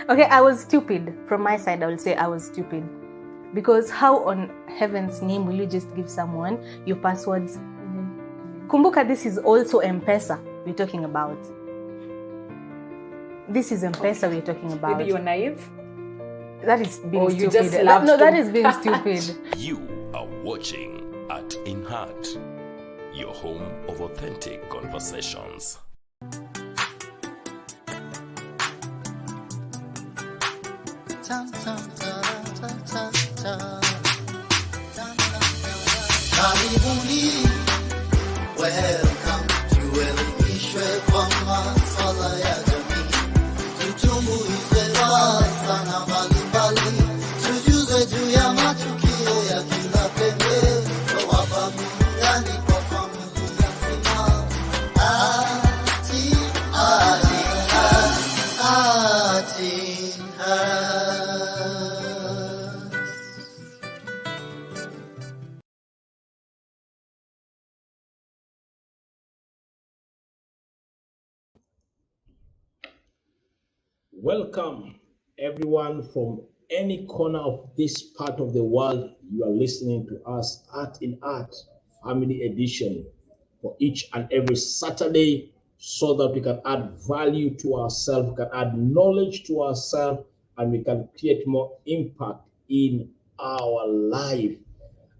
Okay, I was stupid. From my side, I will say I was stupid. Because how on heaven's name will you just give someone your passwords? Kumbuka, this is also M-Pesa we're talking about. This is M-Pesa we're talking about. Maybe you're naive? That is being or stupid. You just love no, that is being stupid. You are watching TheArtsinHeart, your home of authentic conversations. Karibuni, welcome tuelimishwe kwa masuala ya jamii, tutumbuize sana mbalimbali, tujuze juu ya matukio ya kila pembe, kwa burudani kwa familia nzima. TheArtsinHeart. Welcome, everyone from any corner of this part of the world. You are listening to us TheArtsinHeart Family Edition for each and every Saturday, so that we can add value to ourselves, we can add knowledge to ourselves, and we can create more impact in our life.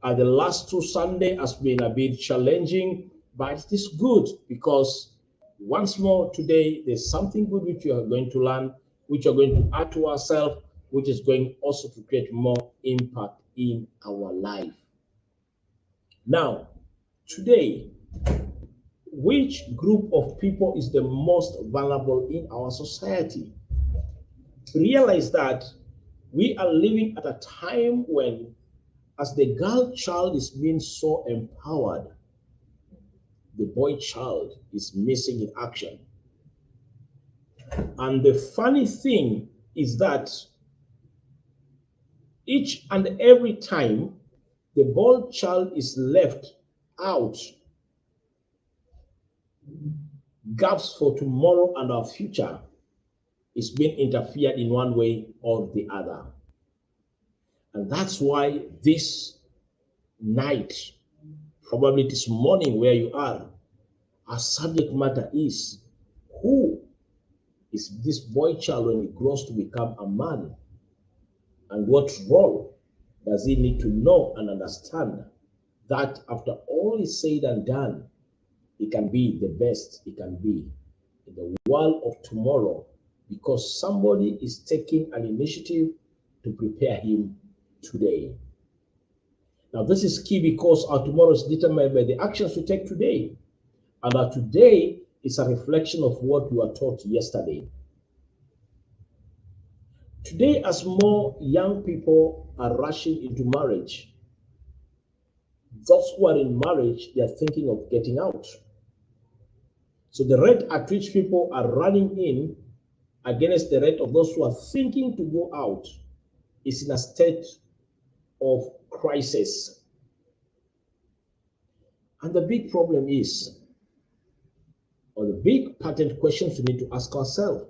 The last two Sundays has been a bit challenging, but it is good because once more today, there's something good which you are going to learn, which are going to add to ourselves, which is going also to create more impact in our life. Now, today, which group of people is the most vulnerable in our society? Realize that we are living at a time when, as the girl child is being so empowered, the boy child is missing in action. And the funny thing is that each and every time the boy child is left out, gaps for tomorrow and our future is being interfered in one way or the other. And that's why this night, probably this morning where you are, our subject matter is, who is this boy child when he grows to become a man? And what role does he need to know and understand that after all is said and done, he can be the best he can be in the world of tomorrow, because somebody is taking an initiative to prepare him today. Now, this is key because our tomorrow is determined by the actions we take today. And our today is a reflection of what we were taught yesterday. Today, as more young people are rushing into marriage, those who are in marriage, they are thinking of getting out. So the rate at which people are running in against the rate of those who are thinking to go out is in a state of crisis. And the big problem is, or the big patent questions we need to ask ourselves,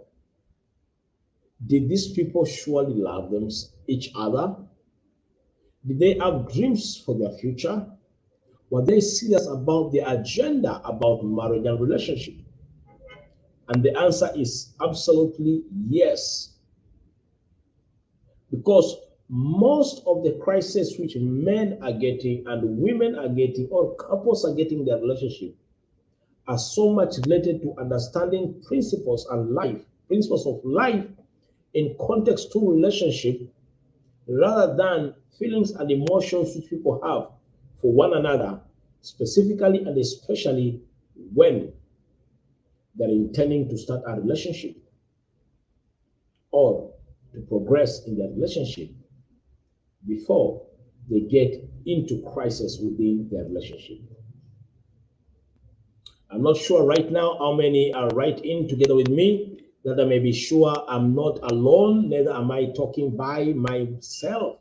did these people surely love each other? Did they have dreams for their future? Were they serious about their agenda about marriage and relationship? And the answer is absolutely yes. Because most of the crises which men are getting and women are getting, or couples are getting in their relationship, are so much related to understanding principles of life in context to relationship, rather than feelings and emotions which people have for one another, specifically and especially when they're intending to start a relationship or to progress in their relationship before they get into crisis within their relationship. I'm not sure right now how many are right in together with me, that I may be sure I'm not alone, neither am I talking by myself.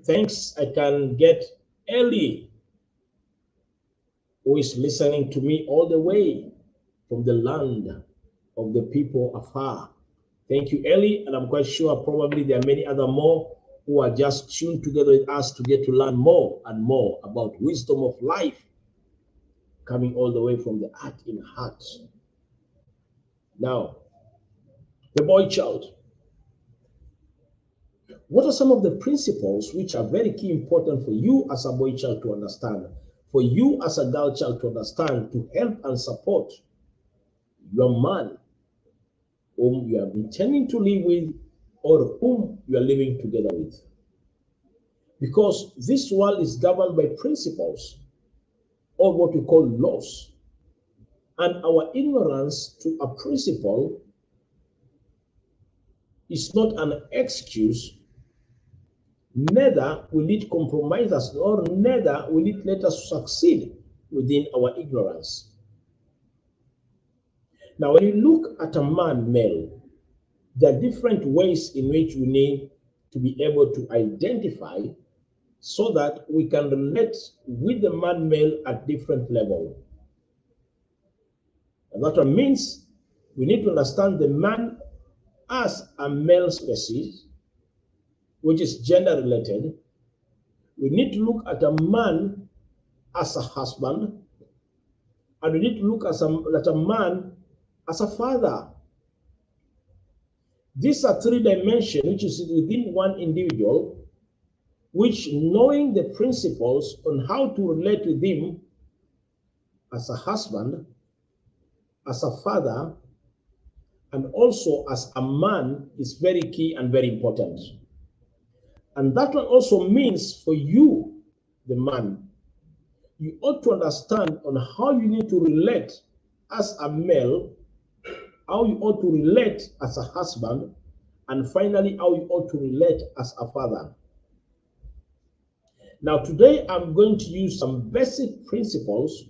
Thanks, I can get Ellie, who is listening to me all the way from the land of the people afar. Thank you, Ellie, and I'm quite sure probably there are many other more who are just tuned together with us to get to learn more and more about wisdom of life, coming all the way from the Art in Heart. Now, the boy child. What are some of the principles which are very key important for you as a boy child to understand, for you as a girl child to understand, to help and support your man whom you are intending to live with or whom you are living together with? Because this world is governed by principles or what we call laws. And our ignorance to a principle is not an excuse, neither will it compromise us, nor neither will it let us succeed within our ignorance. Now, when you look at a man, male, there are different ways in which we need to be able to identify so that we can relate with the man, male at different level. And that means we need to understand the man as a male species, which is gender related. We need to look at a man as a husband, and we need to look at a man as a father. These are three dimensions which is within one individual, which knowing the principles on how to relate with him as a husband, as a father, and also as a man is very key and very important. And that one also means for you, the man, you ought to understand on how you need to relate as a male, how you ought to relate as a husband, and finally, how you ought to relate as a father. Now, today I'm going to use some basic principles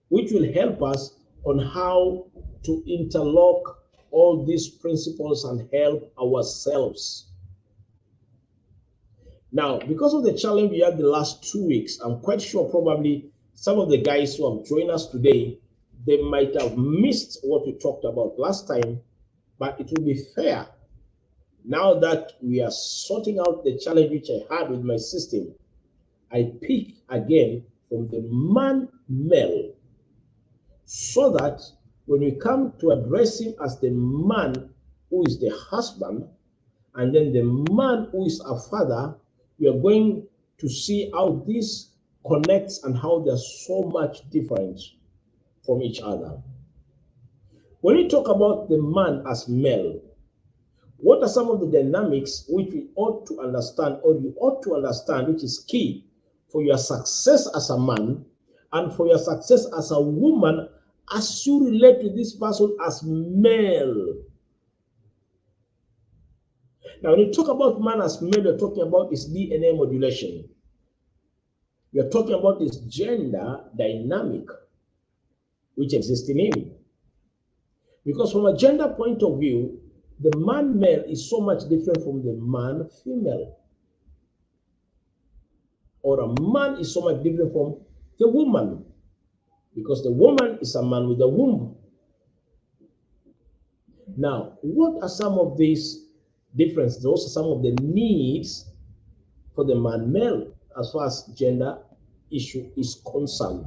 which will help us on how to interlock all these principles and help ourselves. Now, because of the challenge we had the last 2 weeks, I'm quite sure probably some of the guys who have joined us today, they might have missed what we talked about last time, but it will be fair now that we are sorting out the challenge which I had with my system. I pick again from the man male so that when we come to address him as the man who is the husband and then the man who is a father, we are going to see how this connects and how they're so much different from each other. When we talk about the man as male, what are some of the dynamics which we ought to understand, or you ought to understand, which is key for your success as a man and for your success as a woman as you relate to this person as male? Now, when you talk about man as male, you're talking about his DNA modulation. You're talking about his gender dynamic which exists in him. Because from a gender point of view, the man male is so much different from the man female. Or a man is so much different from the woman. Because the woman is a man with a womb. Now, what are some of these differences? Those are some of the needs for the man male as far as gender issue is concerned.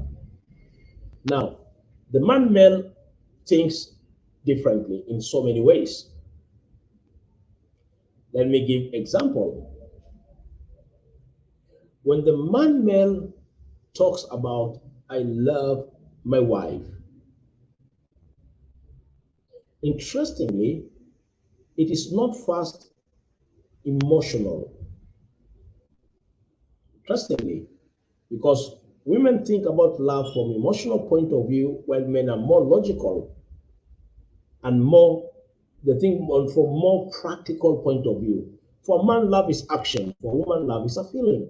Now, the man male thinks differently in so many ways. Let me give example. When the man male talks about I love my wife, interestingly, it is not first emotional. Interestingly, because women think about love from emotional point of view, while men are more logical and more, they think from more practical point of view. For a man, love is action. For a woman, love is a feeling.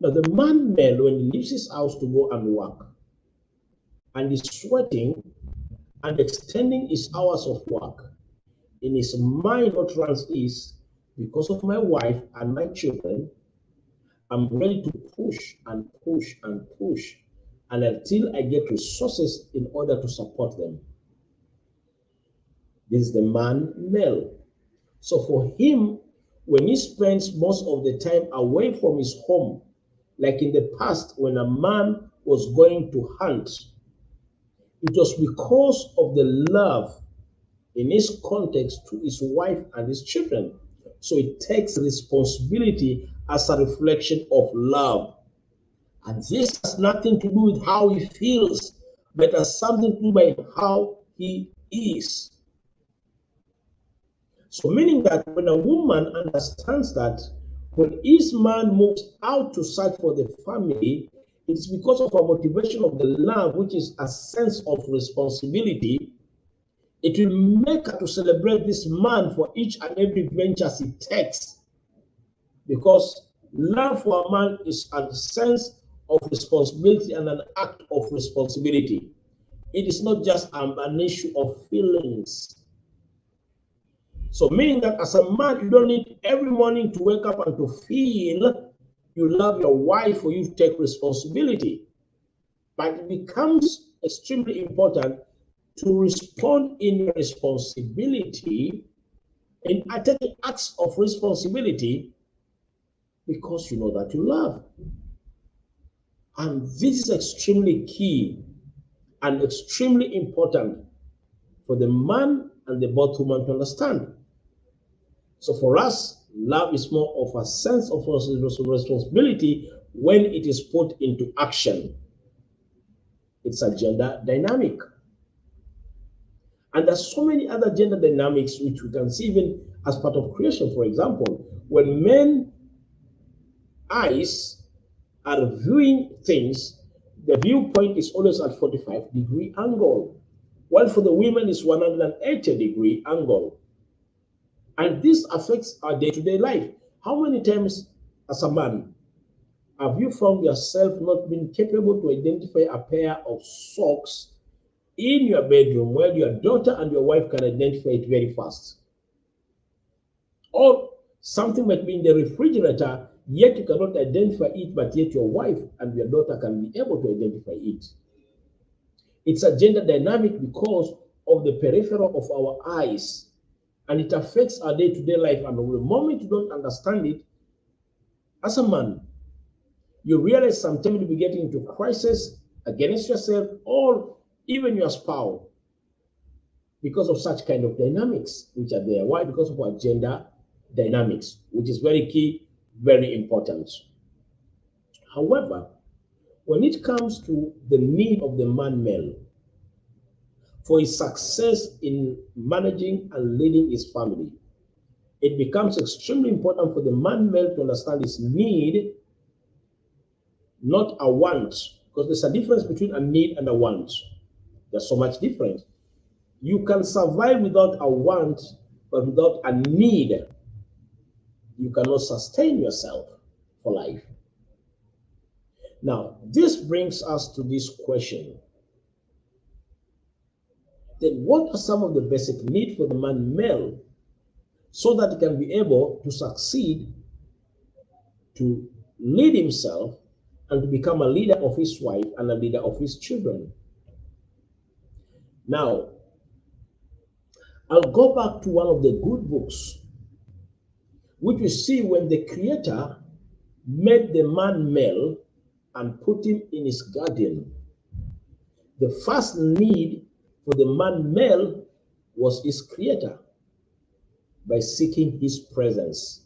Now, the man male, when he leaves his house to go and work, and is sweating and extending his hours of work, in his mind what runs is, because of my wife and my children, I'm ready to push and push and push, and until I get resources in order to support them. This is the man male. So for him, when he spends most of the time away from his home, like in the past when a man was going to hunt, it was because of the love in his context to his wife and his children. So it takes responsibility as a reflection of love. And this has nothing to do with how he feels, but has something to do with how he is. So meaning that when a woman understands that when his man moves out to search for the family, it's because of a motivation of the love, which is a sense of responsibility. It will make her to celebrate this man for each and every venture he takes. Because love for a man is a sense of responsibility and an act of responsibility. It is not just an issue of feelings. So meaning that as a man, you don't need every morning to wake up and to feel you love your wife or you take responsibility. But it becomes extremely important to respond in your responsibility, in taking acts of responsibility, because you know that you love. And this is extremely key and extremely important for the man and the both woman to understand. So for us, love is more of a sense of responsibility when it is put into action. It's a gender dynamic. And there's so many other gender dynamics which we can see even as part of creation. For example, when men eyes are viewing things, the viewpoint is always at 45-degree angle, while for the women is 180-degree angle. And this affects our day-to-day life. How many times as a man have you found yourself not being capable to identify a pair of socks in your bedroom where your daughter and your wife can identify it very fast? Or something might be in the refrigerator, yet you cannot identify it, but yet your wife and your daughter can be able to identify it. It's a gender dynamic because of the peripheral of our eyes, and it affects our day-to-day life. And the moment you don't understand it, as a man, you realize sometimes you'll be getting into crisis against yourself or even your spouse because of such kind of dynamics which are there. Why? Because of our gender dynamics, which is very key, very important. However, when it comes to the need of the man male for his success in managing and leading his family, it becomes extremely important for the man male to understand his need, not a want, because there's a difference between a need and a want. There's so much difference. You can survive without a want, but without a need, you cannot sustain yourself for life. Now, this brings us to this question. Then what are some of the basic needs for the man male so that he can be able to succeed, to lead himself, and to become a leader of his wife and a leader of his children? Now, I'll go back to one of the good books, which we see when the Creator made the man male and put him in his garden. The first need for the man male was his Creator by seeking his presence.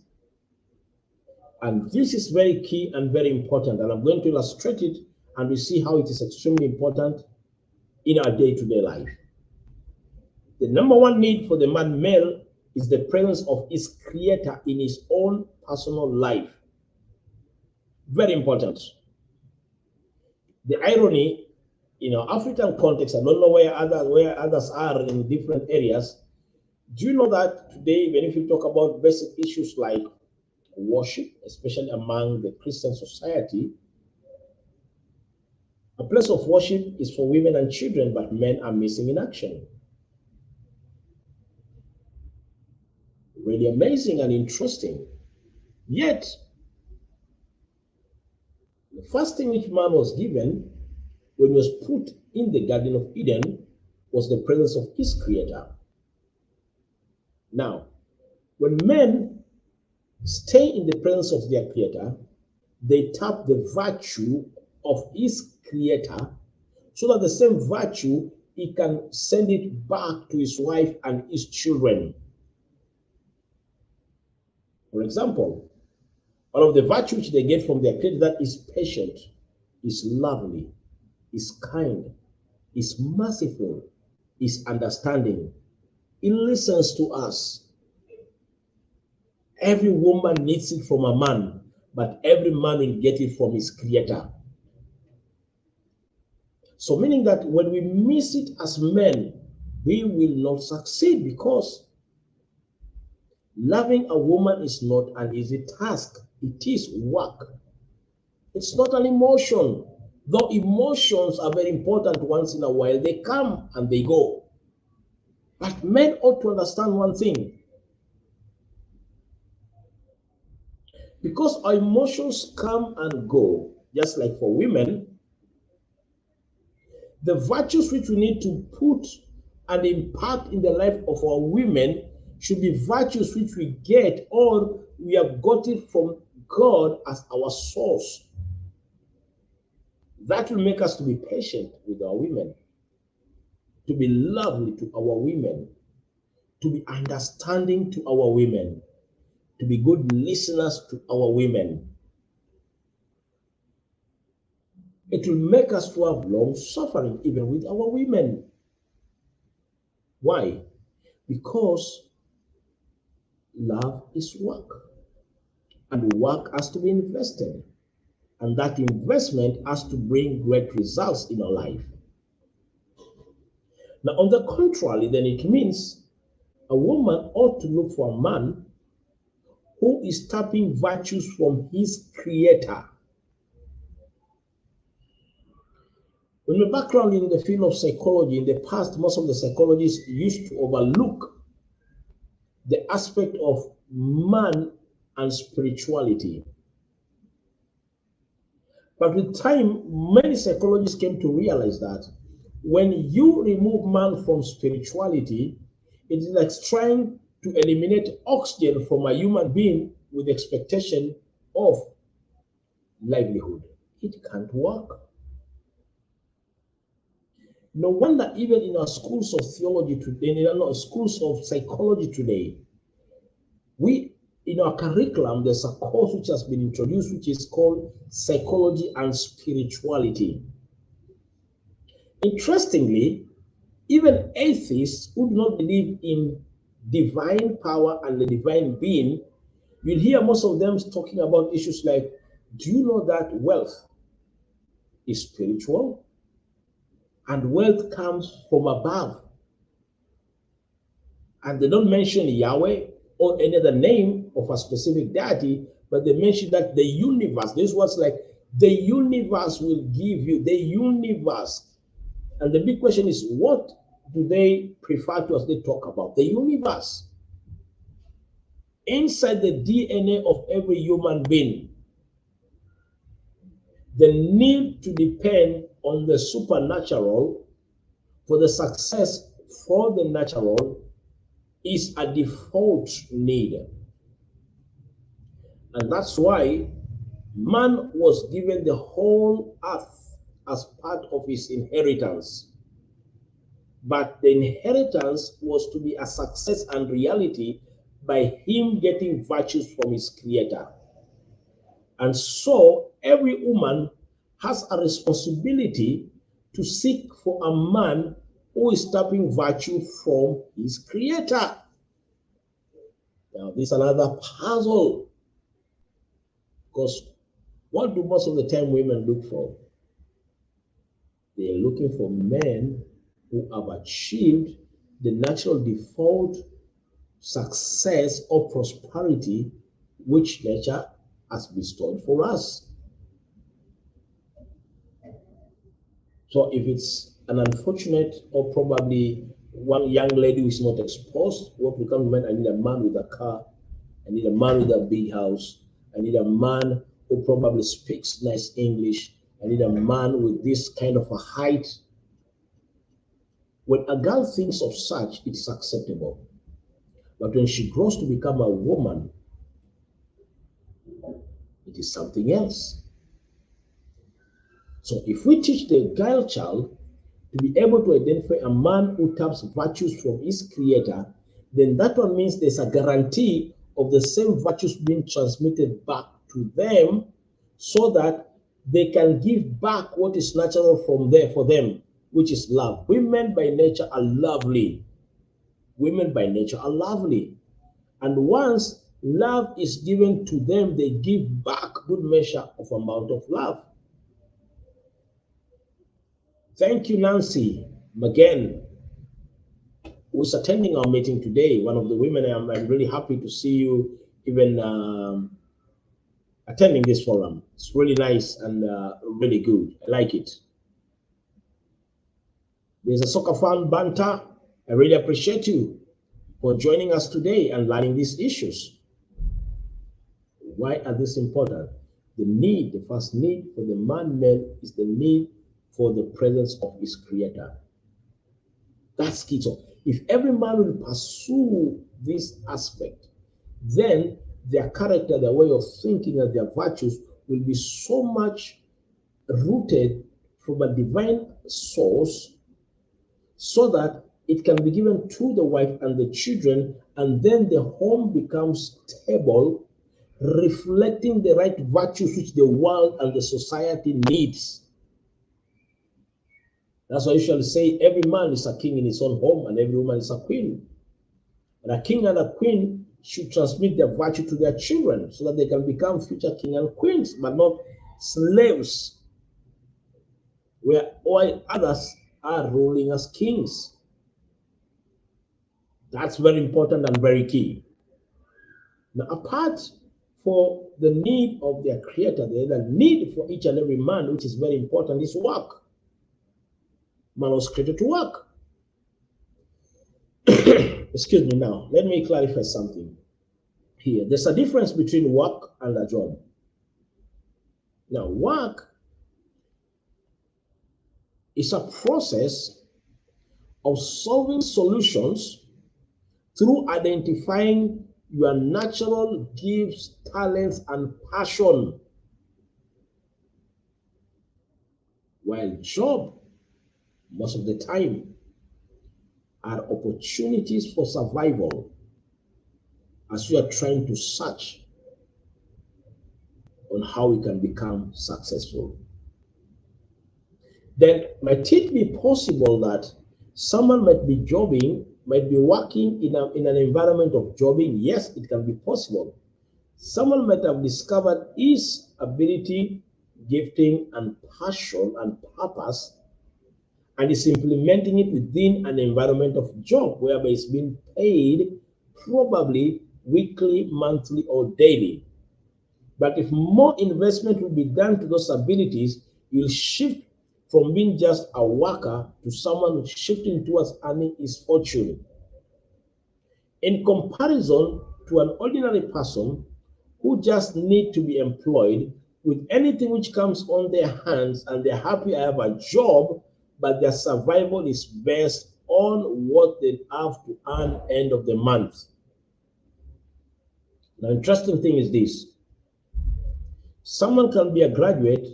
And this is very key and very important. And I'm going to illustrate it and we see how it is extremely important in our day-to-day life. The number one need for the man male is the presence of his Creator in his own personal life. Very important. The irony, in our African context, I don't know where others are in different areas. Do you know that today, even if you talk about basic issues like worship, especially among the Christian society, a place of worship is for women and children, but men are missing in action. Really amazing and interesting. Yet, the first thing which man was given when he was put in the Garden of Eden was the presence of his Creator. Now, when men stay in the presence of their Creator, they tap the virtue of his Creator so that the same virtue he can send it back to his wife and his children. For example, one of the virtues they get from their Creator that is patient, is lovely, is kind, is merciful, is understanding. He listens to us. Every woman needs it from a man, but every man will get it from his Creator. So meaning that when we miss it as men, we will not succeed, because loving a woman is not an easy task. It is work. It's not an emotion. Though emotions are very important once in a while, they come and they go. But men ought to understand one thing. Because our emotions come and go, just like for women, the virtues which we need to put and impact in the life of our women should be virtues which we get, or we have got it from God as our source. That will make us to be patient with our women, to be lovely to our women, to be understanding to our women, to be good listeners to our women. It will make us to have long suffering even with our women. Why? Because love is work, and work has to be invested, and that investment has to bring great results in our life. Now, on the contrary, then it means a woman ought to look for a man who is tapping virtues from his Creator. When my background in the field of psychology, in the past, most of the psychologists used to overlook the aspect of man and spirituality. But with time, many psychologists came to realize that when you remove man from spirituality, it is like trying to eliminate oxygen from a human being with expectation of livelihood. It can't work. No wonder even in our schools of theology today, in our schools of psychology today, in our curriculum, there's a course which has been introduced, which is called Psychology and Spirituality. Interestingly, even atheists who do not believe in divine power and the divine being, you'll hear most of them talking about issues like, do you know that wealth is spiritual? And wealth comes from above. And they don't mention Yahweh or any other name of a specific deity, but they mention that the universe, this was like, the universe will give you, the universe. And the big question is, what do they prefer to as they talk about? The universe. Inside the DNA of every human being, the need to depend on the supernatural for the success for the natural is a default need. And that's why man was given the whole earth as part of his inheritance. But the inheritance was to be a success and reality by him getting virtues from his Creator. And so every woman has a responsibility to seek for a man who is tapping virtue from his Creator. Now, this is another puzzle, because what do most of the time women look for? They are looking for men who have achieved the natural default success or prosperity which nature has bestowed for us. So if it's an unfortunate or probably one young lady who is not exposed, what becomes men? I need a man with a car, I need a man with a big house, I need a man who probably speaks nice English, I need a man with this kind of a height. When a girl thinks of such, it's acceptable. But when she grows to become a woman, it is something else. So if we teach the girl child to be able to identify a man who taps virtues from his creator, then that one means there's a guarantee of the same virtues being transmitted back to them so that they can give back what is natural from there for them, which is love. Women by nature are lovely. Women by nature are lovely. And once love is given to them, they give back good measure of amount of love. Thank you, Nancy McGann, who's attending our meeting today. One of the women, I'm really happy to see you even attending this forum. It's really nice and really good. I like it. There's a soccer fan, Banta. I really appreciate you for joining us today and learning these issues. Why are these important? The first need for the man-male is the need for the presence of his creator. That's key. So if every man will pursue this aspect, then their character, their way of thinking, and their virtues will be so much rooted from a divine source so that it can be given to the wife and the children, and then the home becomes stable, reflecting the right virtues which the world and the society needs. That's why I usually say every man is a king in his own home and every woman is a queen. And a king and a queen should transmit their virtue to their children so that they can become future king and queens, but not slaves, where all others are ruling as kings. That's very important and very key. Now, apart for the need of their creator, the need for each and every man, which is very important, is work. Man was created to work. Excuse me now. Let me clarify something here. There's a difference between work and a job. Now, work is a process of solving solutions through identifying your natural gifts, talents, and passion. While job, most of the time, are opportunities for survival as you are trying to search on how we can become successful. Then might it be possible that someone might be jobbing, might be working in an environment of jobbing? Yes, it can be possible. Someone might have discovered his ability, gifting, and passion and purpose, and is implementing it within an environment of job whereby it's being paid probably weekly, monthly, or daily. But if more investment will be done to those abilities, you'll shift from being just a worker to someone shifting towards earning his fortune. In comparison to an ordinary person who just need to be employed with anything which comes on their hands and they're happy I have a job, but their survival is based on what they have to earn end of the month. Now, interesting thing is this. Someone can be a graduate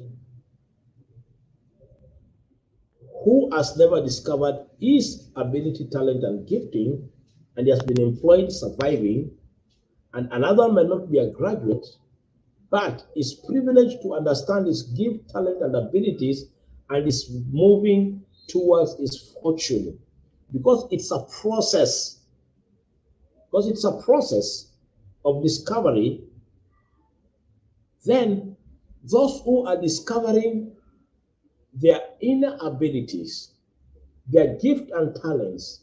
who has never discovered his ability, talent, and gifting, and he has been employed, surviving, and another may not be a graduate, but is privileged to understand his gift, talent, and abilities, and is moving towards his fortune. Because it's a process. Because it's a process of discovery, then those who are discovering their inner abilities, their gift and talents,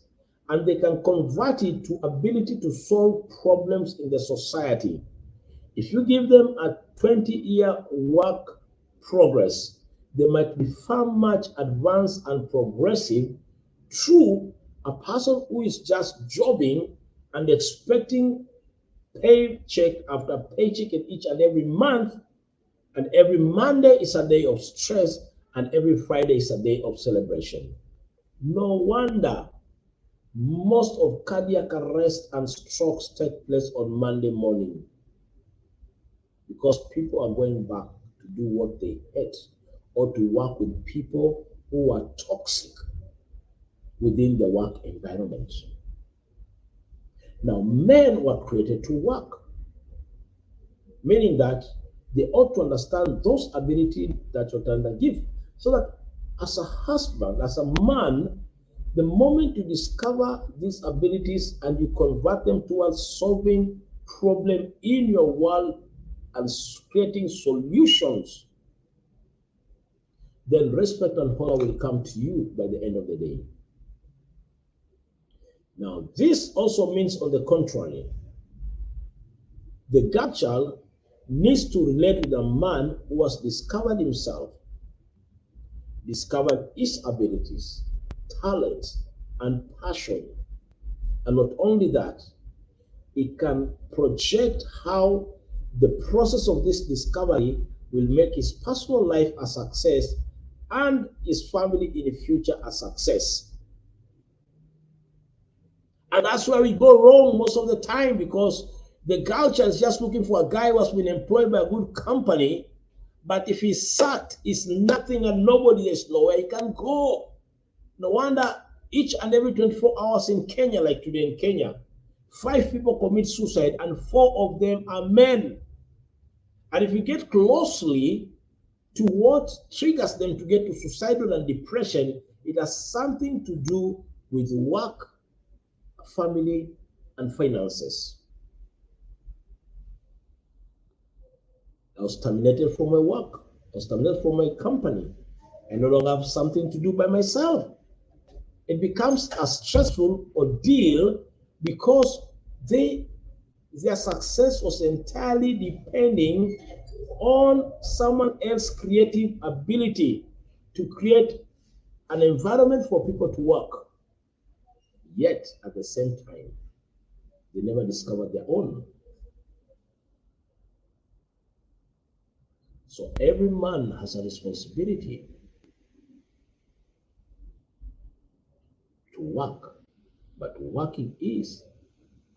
and they can convert it to ability to solve problems in the society. If you give them a 20-year work progress, they might be far much advanced and progressive through a person who is just jobbing and expecting paycheck after paycheck in each and every month, and every Monday is a day of stress, and every Friday is a day of celebration. No wonder Most of cardiac arrest and strokes take place on Monday morning because people are going back to do what they hate or to work with people who are toxic within the work environment. Now, men were created to work, meaning that they ought to understand those abilities that your tender give, so that as a husband, as a man, the moment you discover these abilities and you convert them towards solving problem in your world and creating solutions, then respect and honor will come to you by the end of the day. Now, this also means, on the contrary, the God child needs to relate with a man who has discovered himself, discovered his abilities, talents, and passion. And not only that, it can project how the process of this discovery will make his personal life a success and his family in the future a success. And that's where we go wrong most of the time, because the culture is just looking for a guy who has been employed by a good company, but if he's sacked, he's nothing and nobody, is nowhere he can go. No wonder each and every 24 hours in Kenya, like today in Kenya, 5 people commit suicide and 4 of them are men. And if you get closely to what triggers them to get to suicidal and depression, it has something to do with work, family, and finances. I was terminated from my work. I was terminated from my company. I no longer have something to do by myself. It becomes a stressful ordeal because their success was entirely depending on someone else's creative ability to create an environment for people to work. Yet, at the same time, they never discovered their own. So every man has a responsibility to work, but working is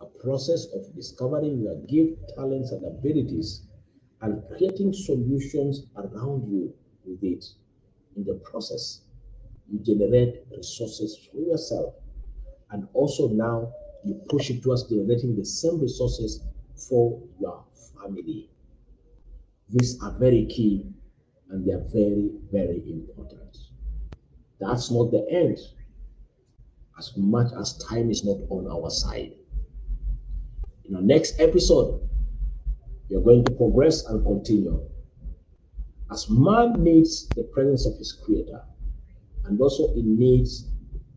a process of discovering your gift, talents, and abilities and creating solutions around you with it. In the process, you generate resources for yourself, and also now you push it towards generating the same resources for your family. These are very key and they are very, very important. That's not the end, as much as time is not on our side. In our next episode, we are going to progress and continue. As man needs the presence of his creator, and also he needs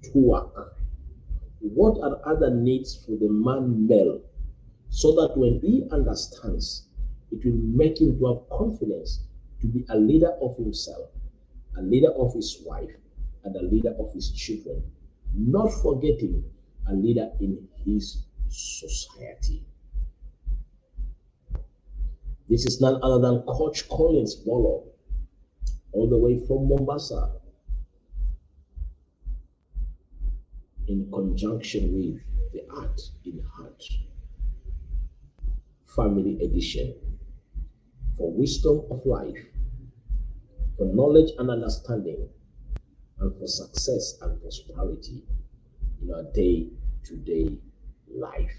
to work, what are other needs for the man male, so that when he understands, it will make him to have confidence to be a leader of himself, a leader of his wife, and a leader of his children, not forgetting a leader in his society. This is none other than Coach Collins Bolo, all the way from Mombasa, in conjunction with the Art in Heart Family Edition, for wisdom of life, for knowledge and understanding, and for success and prosperity in our day-to-day life.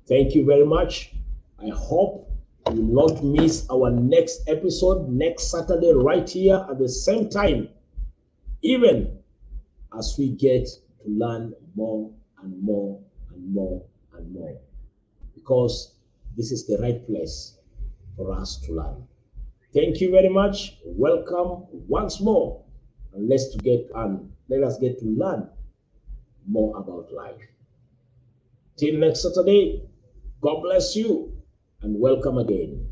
Thank you very much. I hope you will not miss our next episode next Saturday right here at the same time, even as we get to learn more and more and more and more, because this is the right place for us to learn. Thank you very much. Welcome once more, and let us get to learn more about life. Till next Saturday, God bless you and welcome again.